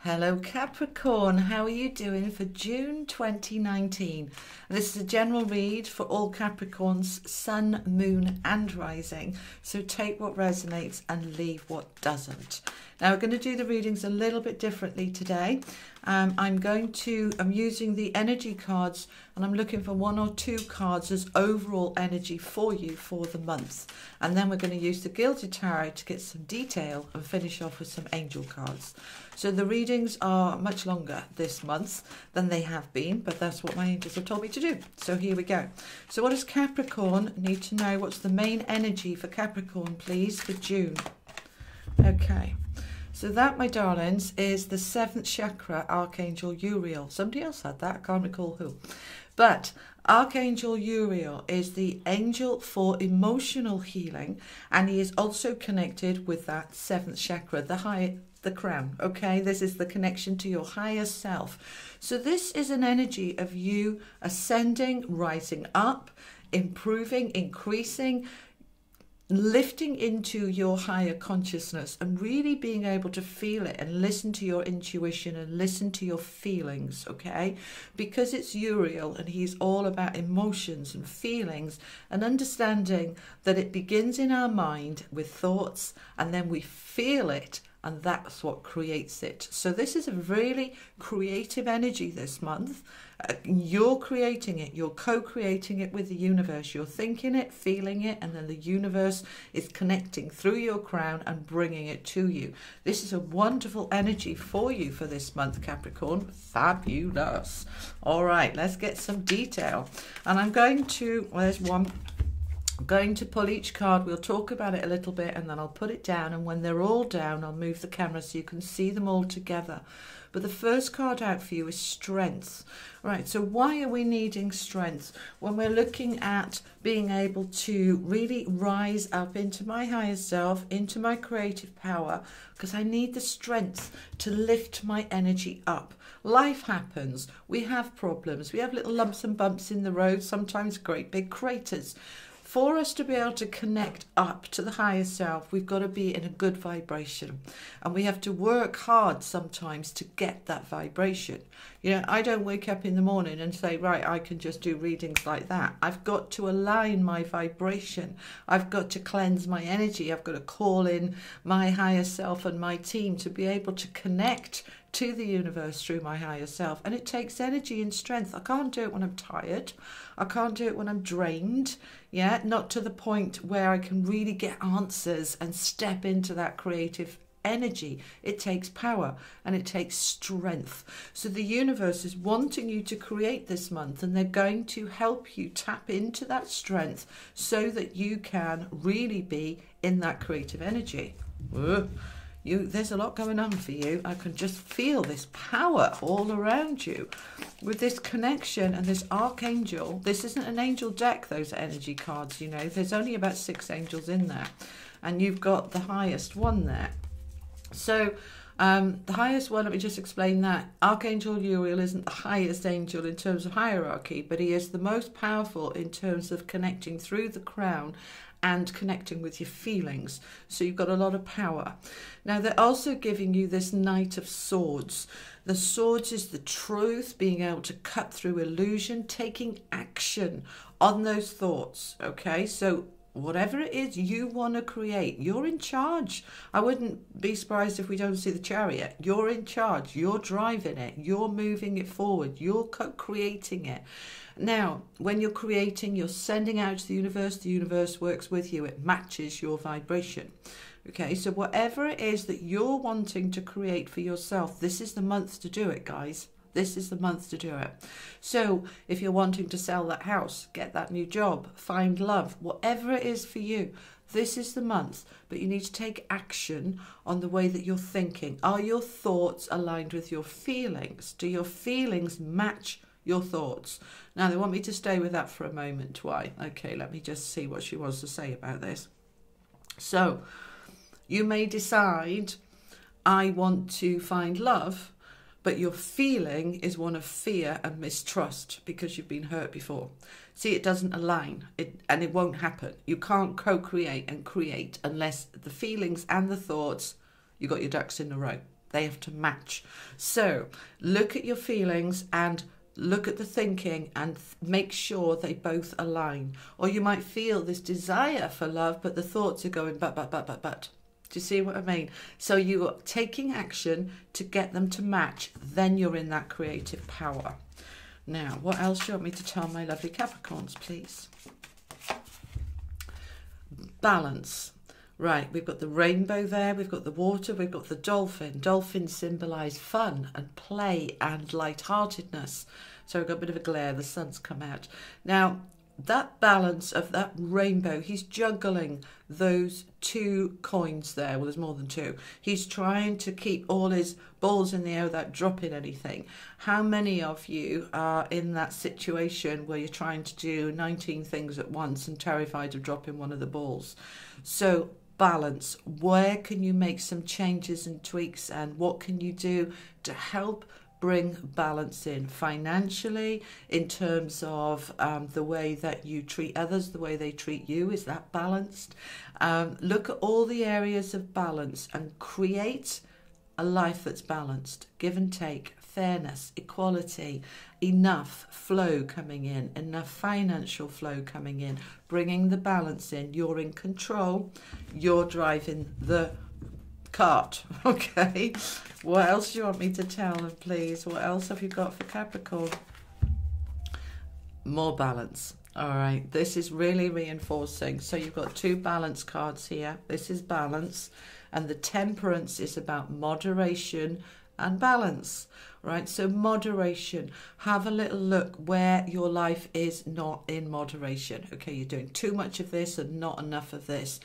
Hello Capricorn, how are you doing for June 2019? This is a general read for all Capricorns, sun, moon and rising. So take what resonates and leave what doesn't. Now we're going to do the readings a little bit differently today. I'm using the energy cards and I'm looking for one or two cards as overall energy for you for the month. And then we're going to use the Gilded Tarot to get some detail and finish off with some angel cards. So the readings are much longer this month than they have been, but that's what my angels have told me to do. So here we go. So what does Capricorn need to know? What's the main energy for Capricorn, please, for June? Okay. So that, my darlings, is the 7th chakra, Archangel Uriel. Somebody else had that, I can't recall who. But Archangel Uriel is the angel for emotional healing, and he is also connected with that 7th chakra, the crown. Okay, this is the connection to your higher self. So this is an energy of you ascending, rising up, improving, increasing, lifting into your higher consciousness and really being able to feel it and listen to your intuition and listen to your feelings, okay? Because it's Uriel and he's all about emotions and feelings and understanding that it begins in our mind with thoughts and then we feel it, and that's what creates it. So this is a really creative energy this month. You're creating it. You're co-creating it with the universe. You're thinking it, feeling it, and then the universe is connecting through your crown and bringing it to you. This is a wonderful energy for you for this month, Capricorn. Fabulous. All right, let's get some detail. And I'm going to, well, there's one. I'm going to pull each card, we'll talk about it a little bit and then I'll put it down, and when they're all down I'll move the camera so you can see them all together. But the first card out for you is strength. Right, so why are we needing strength? When we're looking at being able to really rise up into my higher self, into my creative power, because I need the strength to lift my energy up. Life happens, we have problems, we have little lumps and bumps in the road, sometimes great big craters. For us to be able to connect up to the higher self, we've got to be in a good vibration. And we have to work hard sometimes to get that vibration. You know, I don't wake up in the morning and say, right, I can just do readings like that. I've got to align my vibration. I've got to cleanse my energy. I've got to call in my higher self and my team to be able to connect to the universe through my higher self. And it takes energy and strength. I can't do it when I'm tired. I can't do it when I'm drained. Yeah, not to the point where I can really get answers and step into that creative energy. It takes power and it takes strength. So the universe is wanting you to create this month, and they're going to help you tap into that strength so that you can really be in that creative energy. There's a lot going on for you. I can just feel this power all around you with this connection and this archangel. This isn't an angel deck, those energy cards, you know. There's only about 6 angels in there, and you've got the highest one there. So the highest one, let me just explain that. Archangel Uriel isn't the highest angel in terms of hierarchy, but he is the most powerful in terms of connecting through the crown and connecting with your feelings. So you've got a lot of power. Now they're also giving you this Knight of Swords. The swords is the truth, being able to cut through illusion, taking action on those thoughts. Okay, so whatever it is you want to create, you're in charge. I wouldn't be surprised if we don't see the Chariot. You're in charge. You're driving it. You're moving it forward. You're co-creating it. Now, when you're creating, you're sending out to the universe works with you. It matches your vibration. Okay, so whatever it is that you're wanting to create for yourself, this is the month to do it, guys. This is the month to do it. So if you're wanting to sell that house, get that new job, find love, whatever it is for you, this is the month. But you need to take action on the way that you're thinking. Are your thoughts aligned with your feelings? Do your feelings match your thoughts? Now they want me to stay with that for a moment. Why? Okay, let me just see what she wants to say about this. So you may decide, I want to find love, but your feeling is one of fear and mistrust because you've been hurt before. See, it doesn't align, and it won't happen. You can't co-create and create unless the feelings and the thoughts, you got your ducks in a row. They have to match. So look at your feelings and look at the thinking and make sure they both align. Or you might feel this desire for love, but the thoughts are going but. Do you see what I mean? So you're taking action to get them to match. Then you're in that creative power. Now, what else do you want me to tell my lovely Capricorns, please? Balance. Right, we've got the rainbow there, we've got the water, we've got the dolphin. Dolphins symbolise fun and play and lightheartedness. So I've got a bit of a glare, the sun's come out. Now, that balance of that rainbow, he's juggling those two coins there. Well, there's more than two. He's trying to keep all his balls in the air without dropping anything. How many of you are in that situation where you're trying to do 19 things at once and terrified of dropping one of the balls? So balance. Where can you make some changes and tweaks, and what can you do to help bring balance in financially, in terms of the way that you treat others, the way they treat you? Is that balanced? Look at all the areas of balance and create a life that's balanced. Give and take, fairness, equality, enough flow coming in, enough financial flow coming in, bringing the balance in. You're in control, you're driving the cart. Okay, what else do you want me to tell them, please? What else have you got for Capricorn? More balance. All right, this is really reinforcing. So you've got two balance cards here. This is balance, and the temperance is about moderation and balance. Right, so moderation. Have a little look where your life is not in moderation. Okay, you're doing too much of this and not enough of this.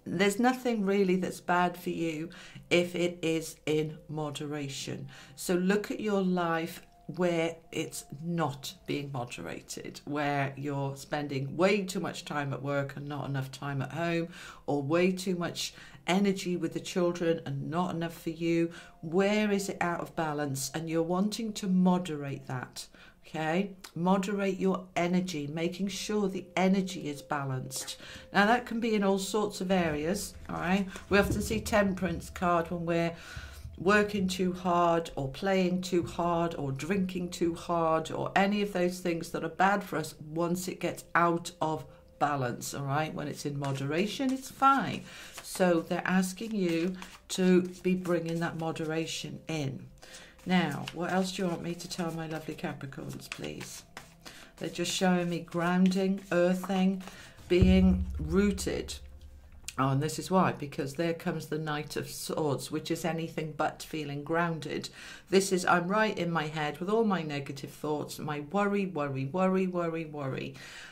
There's nothing really that's bad for you if it is in moderation. So look at your life where it's not being moderated, where you're spending way too much time at work and not enough time at home, or way too much energy with the children and not enough for you. Where is it out of balance? And you're wanting to moderate that. Okay, moderate your energy, making sure the energy is balanced. Now that can be in all sorts of areas. All right, we often see temperance card when we're working too hard or playing too hard or drinking too hard, or any of those things that are bad for us once it gets out of balance. All right, when it's in moderation, it's fine. So they're asking you to be bringing that moderation in. Now, what else do you want me to tell my lovely Capricorns, please? They're just showing me grounding, earthing, being rooted. Oh, and this is why, because there comes the Knight of Swords, which is anything but feeling grounded. This is, I'm right in my head with all my negative thoughts, my worry.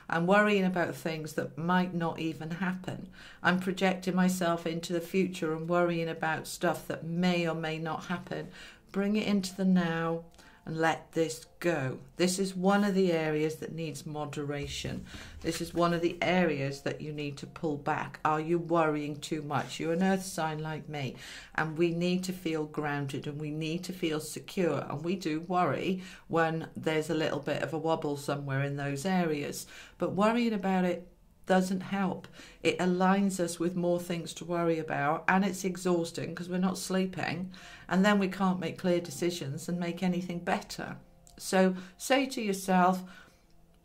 I'm worrying about things that might not even happen. I'm projecting myself into the future and worrying about stuff that may or may not happen. Bring it into the now and let this go. This is one of the areas that needs moderation. This is one of the areas that you need to pull back. Are you worrying too much? You're an earth sign like me, and we need to feel grounded and we need to feel secure. And we do worry when there's a little bit of a wobble somewhere in those areas. But worrying about it doesn't help. It aligns us with more things to worry about, and it's exhausting because we're not sleeping, and then we can't make clear decisions and make anything better. So say to yourself,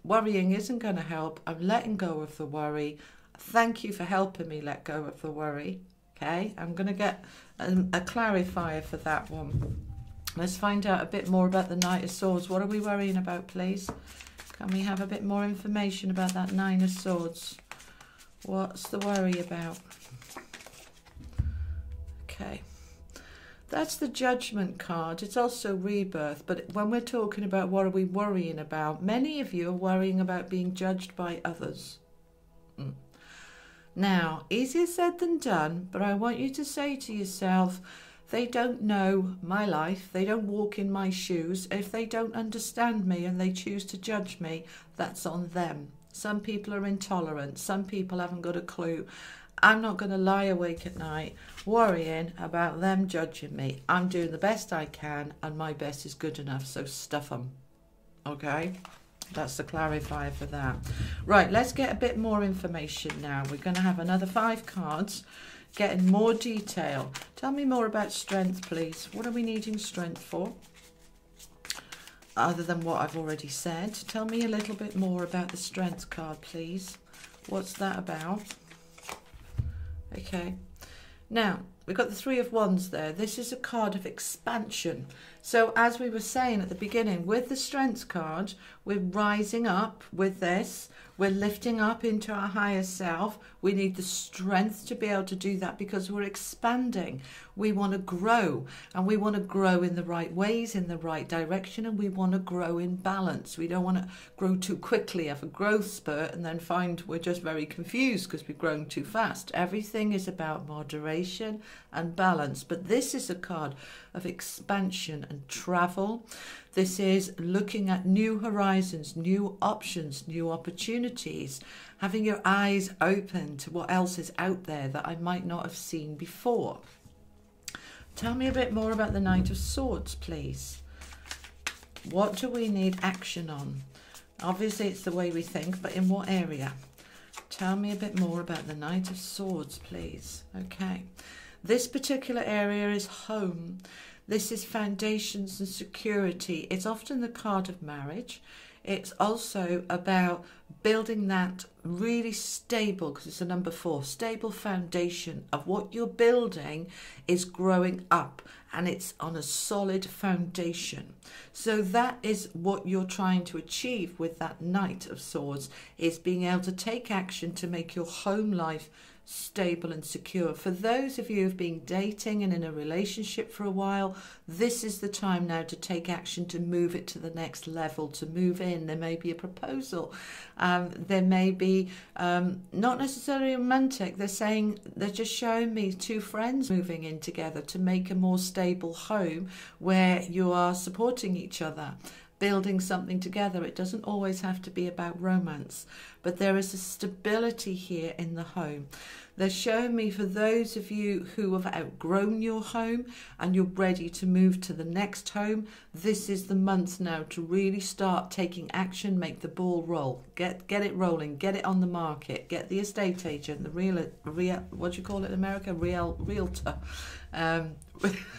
worrying isn't going to help. I'm letting go of the worry. Thank you for helping me let go of the worry. Okay, I'm going to get a clarifier for that one. Let's find out a bit more about the Knight of Swords. What are we worrying about, please? Can we have a bit more information about that Nine of Swords? What's the worry about? Okay. That's the Judgment card. It's also rebirth. But when we're talking about what are we worrying about, many of you are worrying about being judged by others. Now, easier said than done, but I want you to say to yourself, they don't know my life. They don't walk in my shoes. If they don't understand me and they choose to judge me, that's on them. Some people are intolerant. Some people haven't got a clue. I'm not going to lie awake at night worrying about them judging me. I'm doing the best I can, and my best is good enough, so stuff them. Okay? That's the clarifier for that. Right, let's get a bit more information now. We're going to have another 5 cards. getting more detail. Tell me more about strength, please. What are we needing strength for? Other than what I've already said. Tell me a little bit more about the strength card, please. What's that about? Okay. Now, we've got the Three of Wands there. This is a card of expansion. So as we were saying at the beginning, with the Strength card, we're rising up with this. We're lifting up into our higher self. We need the strength to be able to do that because we're expanding. We want to grow, and we want to grow in the right ways, in the right direction, and we want to grow in balance. We don't want to grow too quickly, have a growth spurt, and then find we're just very confused because we've grown too fast. Everything is about moderation and balance, but this is a card of expansion and travel. This is looking at new horizons, new options, new opportunities, having your eyes open to what else is out there that I might not have seen before. Tell me a bit more about the Knight of Swords, please. What do we need action on? Obviously, it's the way we think, but in what area? Tell me a bit more about the Knight of Swords, please. Okay. This particular area is home. This is foundations and security. It's often the card of marriage. It's also about building that really stable, because it's a number 4, stable foundation of what you're building is growing up and it's on a solid foundation. So that is what you're trying to achieve with that Knight of Swords, is being able to take action to make your home life stable and secure. For those of you who've been dating and in a relationship for a while, this is the time now to take action to move it to the next level, to move in. There may be a proposal. There may be not necessarily romantic. They're just showing me 2 friends moving in together to make a more stable home where you are supporting each other, building something together. It doesn't always have to be about romance, but there is a stability here in the home. They're showing me for those of you who have outgrown your home and you're ready to move to the next home, this is the month now to really start taking action, make the ball roll, get it rolling, get it on the market, get the estate agent, the real what do you call it in America? Realtor. I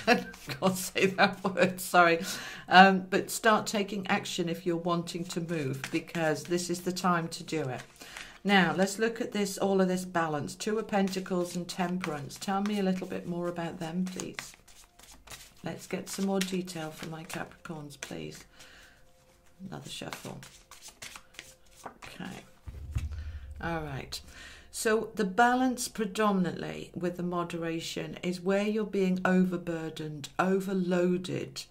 can't say that word, sorry. But start taking action if you're wanting to move, because this is the time to do it. Now, let's look at this, all of this balance. 2 of Pentacles and Temperance. Tell me a little bit more about them, please. Let's get some more detail for my Capricorns, please. Another shuffle. Okay. All right. So the balance predominantly with the moderation is where you're being overburdened, overloaded.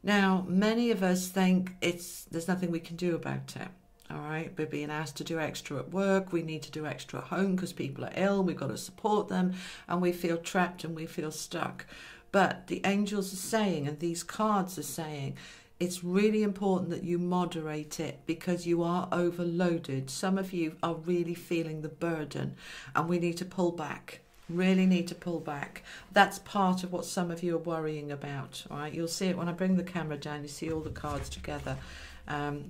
Now, many of us think there's nothing we can do about it. All right, we're being asked to do extra at work. We need to do extra at home because people are ill. We've got to support them, and we feel trapped and we feel stuck. But the angels are saying, and these cards are saying, it's really important that you moderate it because you are overloaded. Some of you are really feeling the burden, and we need to pull back. Really need to pull back. That's part of what some of you are worrying about. All right, you'll see it when I bring the camera down. You see all the cards together.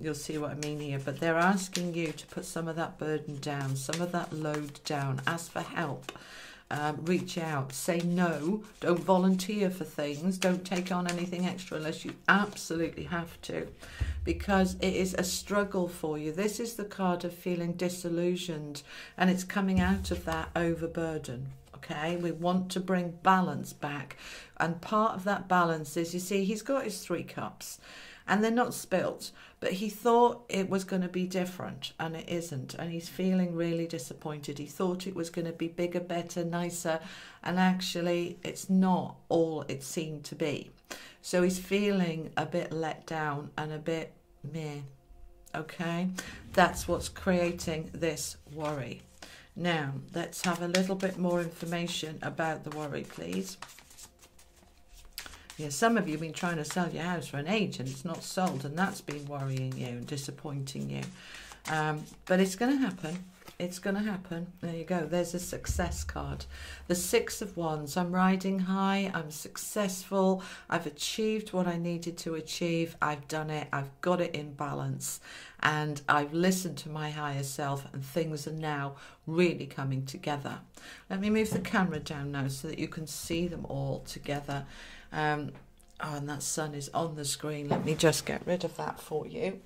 You'll see what I mean here, but they're asking you to put some of that burden down, some of that load down. Ask for help, reach out, say no, don't volunteer for things, don't take on anything extra unless you absolutely have to, because it is a struggle for you. This is the card of feeling disillusioned, and it's coming out of that overburden. Okay, we want to bring balance back, and part of that balance is, you see, he's got his 3 cups. And they're not spilt, but he thought it was going to be different, and it isn't. And he's feeling really disappointed. He thought it was going to be bigger, better, nicer, and actually it's not all it seemed to be. So he's feeling a bit let down and a bit meh. Okay, that's what's creating this worry. Now, let's have a little bit more information about the worry, please. Yeah, some of you have been trying to sell your house for an age and it's not sold, and that's been worrying you and disappointing you. But it's going to happen. It's going to happen. There you go. There's a success card. The Six of Wands. I'm riding high. I'm successful. I've achieved what I needed to achieve. I've done it. I've got it in balance. And I've listened to my higher self, and things are now really coming together. Let me move the camera down now so that you can see them all together. Oh, and that sun is on the screen. Let me just get rid of that for you.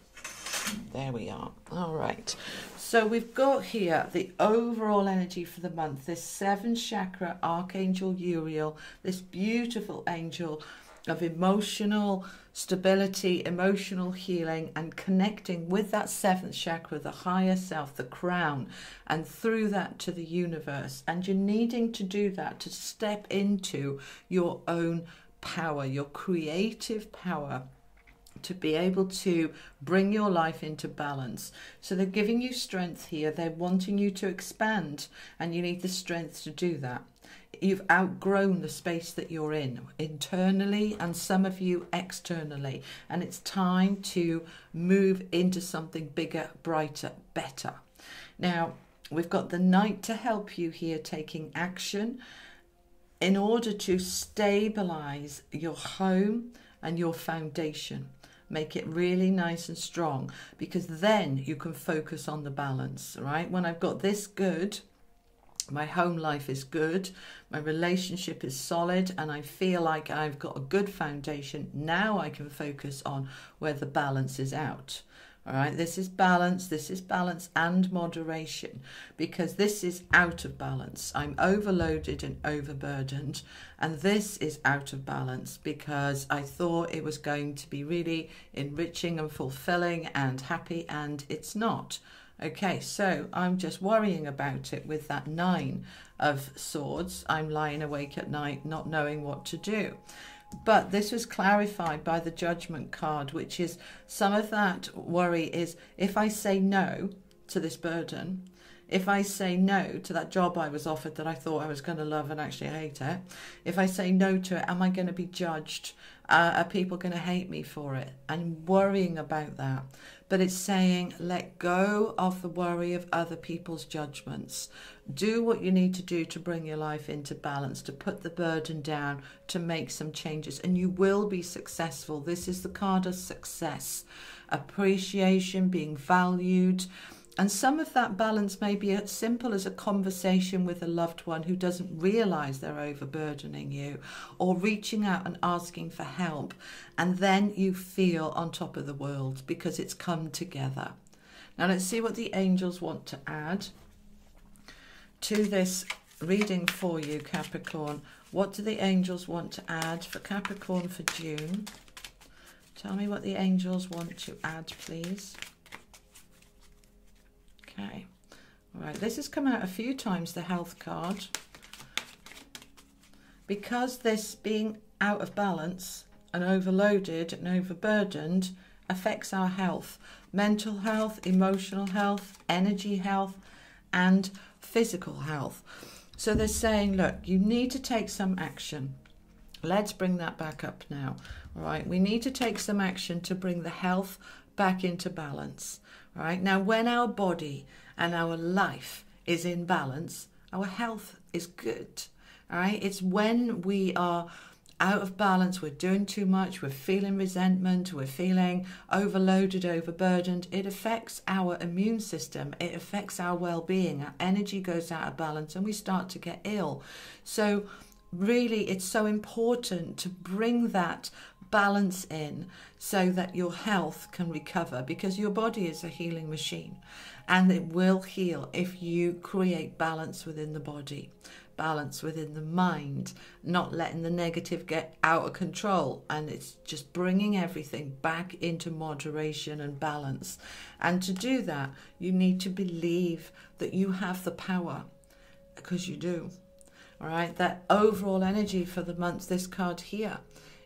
There we are. All right. So we've got here the overall energy for the month. This 7th chakra, Archangel Uriel, this beautiful angel of emotional stability, emotional healing, and connecting with that 7th chakra, the higher self, the crown, and through that to the universe. And you're needing to do that to step into your own power, your creative power, to be able to bring your life into balance. So they're giving you strength here. They're wanting you to expand, and you need the strength to do that. You've outgrown the space that you're in internally, and some of you externally, and it's time to move into something bigger, brighter, better. Now we've got the Knight to help you here, taking action in order to stabilize your home and your foundation. Make it really nice and strong, because then you can focus on the balance, right? When I've got this good, my home life is good, my relationship is solid, and I feel like I've got a good foundation. Now I can focus on where the balance is out. All right, this is balance and moderation, because this is out of balance. I'm overloaded and overburdened, and this is out of balance because I thought it was going to be really enriching and fulfilling and happy, and it's not. Okay, so I'm just worrying about it with that 9 of Swords. I'm lying awake at night not knowing what to do. But this was clarified by the Judgment card, which is some of that worry is, if I say no to this burden, if I say no to that job I was offered that I thought I was going to love and actually hate it, if I say no to it, am I going to be judged? Are people going to hate me for it? I'm worrying about that. But it's saying, let go of the worry of other people's judgments. Do what you need to do to bring your life into balance, to put the burden down, to make some changes, and you will be successful. This is the card of success, appreciation, being valued. And some of that balance may be as simple as a conversation with a loved one who doesn't realize they're overburdening you, or reaching out and asking for help. And then you feel on top of the world because it's come together. Now let's see what the angels want to add to this reading for you, Capricorn. What do the angels want to add for Capricorn for June? Tell me what the angels want to add, please. Okay, all right, this has come out a few times, the health card, because this being out of balance and overloaded and overburdened affects our health, mental health, emotional health, energy health, and physical health. So they're saying, look, you need to take some action. Let's bring that back up now. All right, we need to take some action to bring the health back into balance. All right, now when our body and our life is in balance, our health is good. All right, it's when we are out of balance, we're doing too much, we're feeling resentment, we're feeling overloaded, overburdened. It affects our immune system, it affects our well-being, our energy goes out of balance, and we start to get ill. So really, it's so important to bring that balance in so that your health can recover, because your body is a healing machine, and it will heal if you create balance within the body, balance within the mind, not letting the negative get out of control. And it's just bringing everything back into moderation and balance. And to do that, you need to believe that you have the power, because you do. All right, that overall energy for the month, this card here,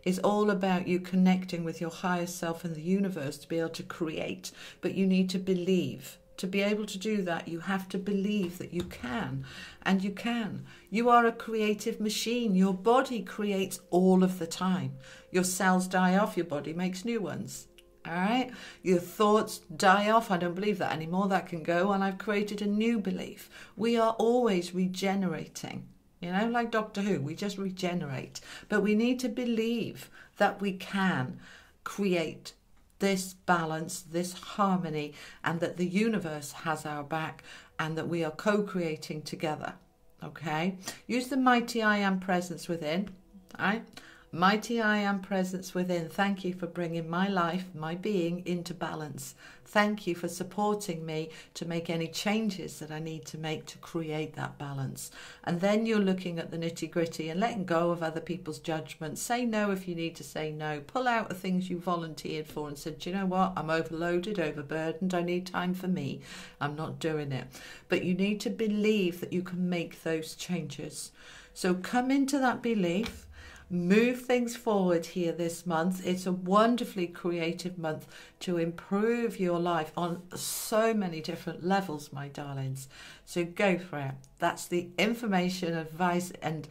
is all about you connecting with your higher self and the universe to be able to create. But you need to believe. To be able to do that, you have to believe that you can, and you can. You are a creative machine. Your body creates all of the time. Your cells die off, your body makes new ones. All right, your thoughts die off. I don't believe that anymore. That can go, and I've created a new belief. We are always regenerating. You know, like Doctor Who, we just regenerate. But we need to believe that we can create this balance, this harmony, and that the universe has our back, and that we are co-creating together. Okay, use the mighty I am presence within. All right. Mighty I am presence within. Thank you for bringing my life, my being into balance. Thank you for supporting me to make any changes that I need to make to create that balance. And then you're looking at the nitty gritty and letting go of other people's judgments. Say no if you need to say no. Pull out the things you volunteered for and said, do you know what? I'm overloaded, overburdened. I need time for me. I'm not doing it. But you need to believe that you can make those changes. So come into that belief. Move things forward here this month. It's a wonderfully creative month to improve your life on so many different levels, my darlings. So go for it. That's the information, advice and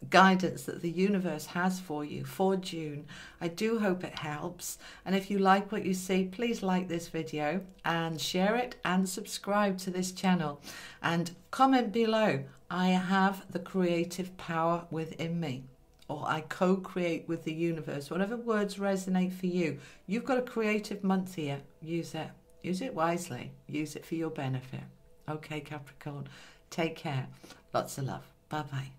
guidance that the universe has for you for June. I do hope it helps. And if you like what you see, please like this video and share it and subscribe to this channel. And comment below, I have the creative power within me. Or I co-create with the universe. Whatever words resonate for you. You've got a creative month here. Use it. Use it wisely. Use it for your benefit. Okay, Capricorn. Take care. Lots of love. Bye-bye.